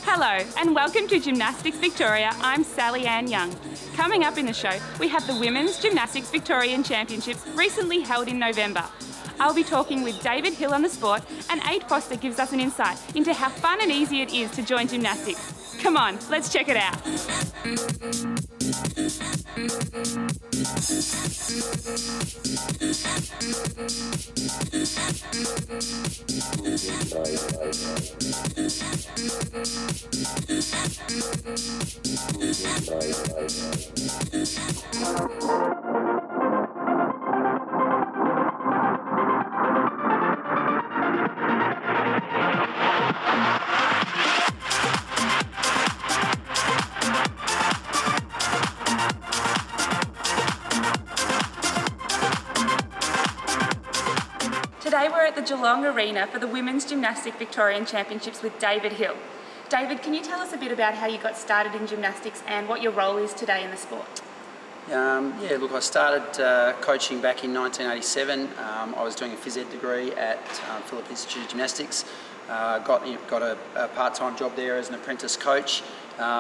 Hello and welcome to Gymnastics Victoria. I'm Sally Ann Young. Coming up in the show, we have the Women's Gymnastics Victorian Championships recently held in November. I'll be talking with David Hill on the sport, and Ade Foster gives us an insight into how fun and easy it is to join gymnastics. Come on, let's check it out. Today we're at the Geelong Arena for the Women's Gymnastics Victorian Championships with David Hill. David, can you tell us a bit about how you got started in gymnastics and what your role is today in the sport? Yeah, look, I started coaching back in 1987. I was doing a phys ed degree at Phillip Institute of Gymnastics. Got a part-time job there as an apprentice coach.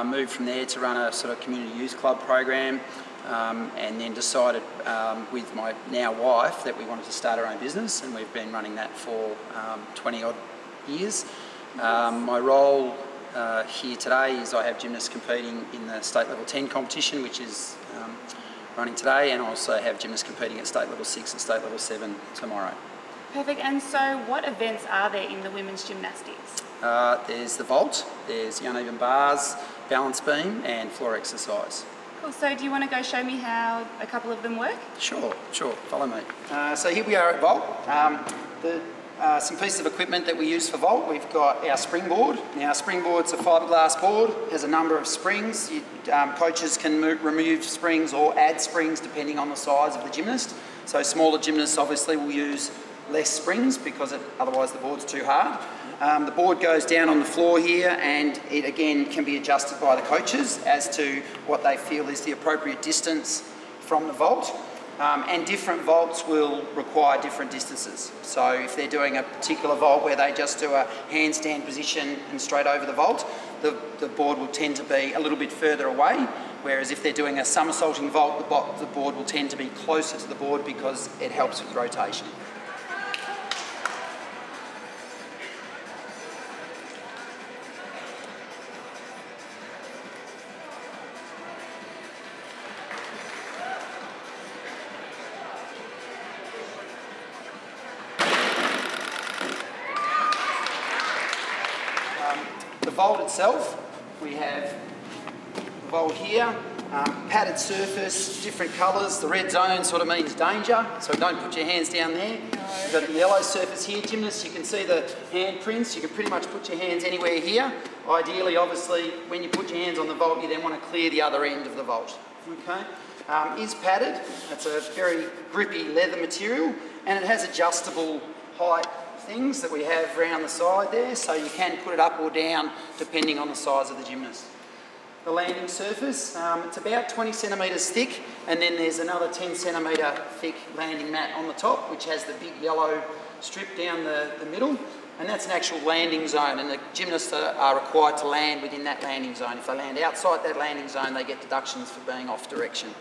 Moved from there to run a sort of community youth club program. And then decided with my now wife that we wanted to start our own business, and we've been running that for 20 odd years. My role here today is I have gymnasts competing in the state level 10 competition, which is running today, and I also have gymnasts competing at state level 6 and state level 7 tomorrow. Perfect. And so what events are there in the women's gymnastics? There's the vault, there's the uneven bars, balance beam and floor exercise. Cool. So do you want to go show me how a couple of them work? Sure, follow me. So here we are at vault. Some pieces of equipment that we use for vault. We've got our springboard. Now, our springboard's a fiberglass board, has a number of springs. Coaches can remove springs or add springs depending on the size of the gymnast. So smaller gymnasts obviously will use less springs because otherwise the board's too hard. The board goes down on the floor here, and it again can be adjusted by the coaches as to what they feel is the appropriate distance from the vault. And different vaults will require different distances. So if they're doing a particular vault where they just do a handstand position and straight over the vault, the board will tend to be a little bit further away, whereas if they're doing a somersaulting vault, the board will tend to be closer to the board because it helps with rotation. The vault itself, we have the vault here, padded surface, different colours. The red zone sort of means danger, so don't put your hands down there. We've got the yellow surface here, gymnasts, you can see the hand prints. You can pretty much put your hands anywhere here. Ideally, obviously, when you put your hands on the vault, you then want to clear the other end of the vault. Okay, is padded. It's a very grippy leather material, and it has adjustable height things that we have around the side there, so you can put it up or down depending on the size of the gymnast. The landing surface, it's about 20 centimetres thick, and then there's another 10 centimetre thick landing mat on the top, which has the big yellow strip down the middle, and that's an actual landing zone, and the gymnasts are required to land within that landing zone. If they land outside that landing zone, they get deductions for being off direction.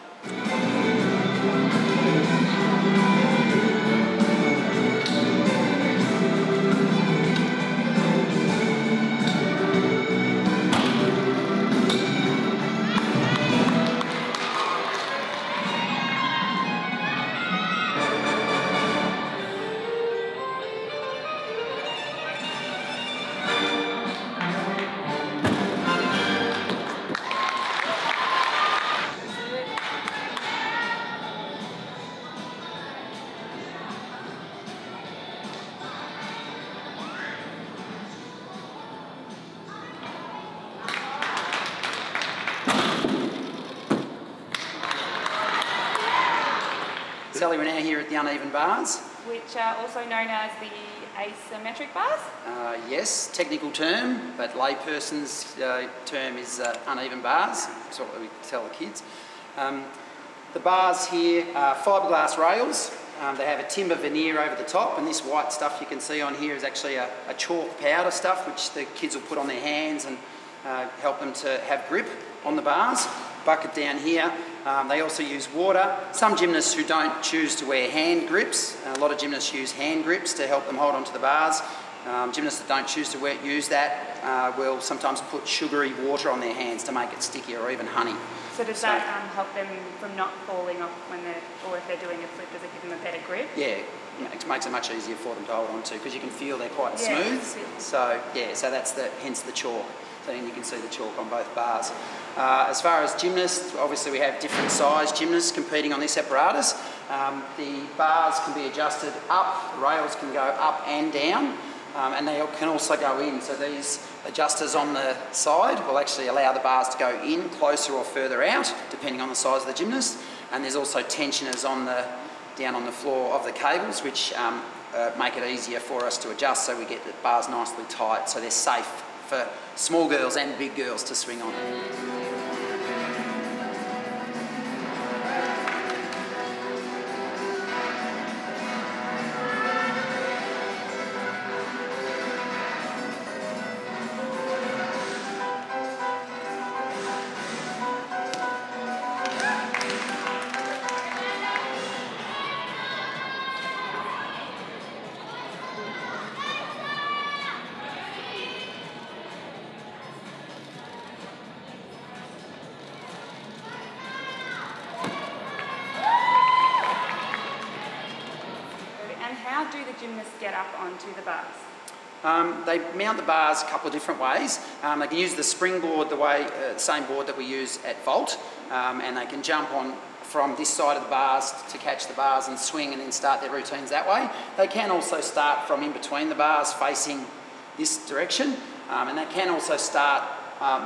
Sally, we're now here at the uneven bars. Which are also known as the asymmetric bars? Yes, technical term, but layperson's term is uneven bars. That's what we tell the kids. The bars here are fiberglass rails. They have a timber veneer over the top, and this white stuff you can see on here is actually a chalk powder stuff which the kids will put on their hands and help them to have grip on the bars. Bucket down here. They also use water. Some gymnasts who don't choose to wear hand grips, a lot of gymnasts use hand grips to help them hold onto the bars. Gymnasts that don't choose to use that will sometimes put sugary water on their hands to make it stickier, or even honey. So does that help them from not falling off when or if they're doing a flip? Does it give them a better grip? Yeah, it makes it much easier for them to hold on to, because you can feel they're quite smooth. So yeah, so that's hence the chalk. So you can see the chalk on both bars. As far as gymnasts, obviously we have different size gymnasts competing on this apparatus. The bars can be adjusted up, the rails can go up and down, and they can also go in. So these adjusters on the side will actually allow the bars to go in closer or further out, depending on the size of the gymnast. And there's also tensioners down on the floor of the cables, which make it easier for us to adjust, so we get the bars nicely tight, so they're safe for small girls and big girls to swing on. How do the gymnasts get up onto the bars? They mount the bars a couple of different ways. They can use the springboard, same board that we use at vault, and they can jump on from this side of the bars to catch the bars and swing, and then start their routines that way. They can also start from in between the bars facing this direction, and they can also start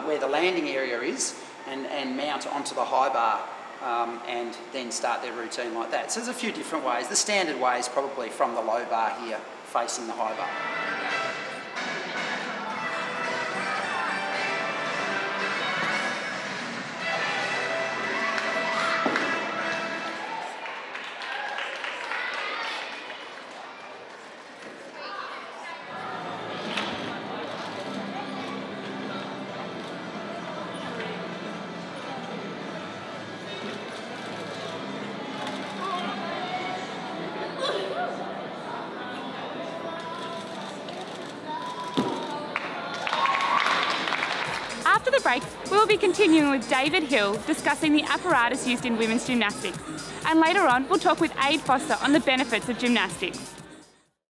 where the landing area is and mount onto the high bar. And then start their routine like that. So there's a few different ways. The standard way is probably from the low bar here, facing the high bar. After the break, we will be continuing with David Hill discussing the apparatus used in women's gymnastics. And later on, we'll talk with Ade Foster on the benefits of gymnastics.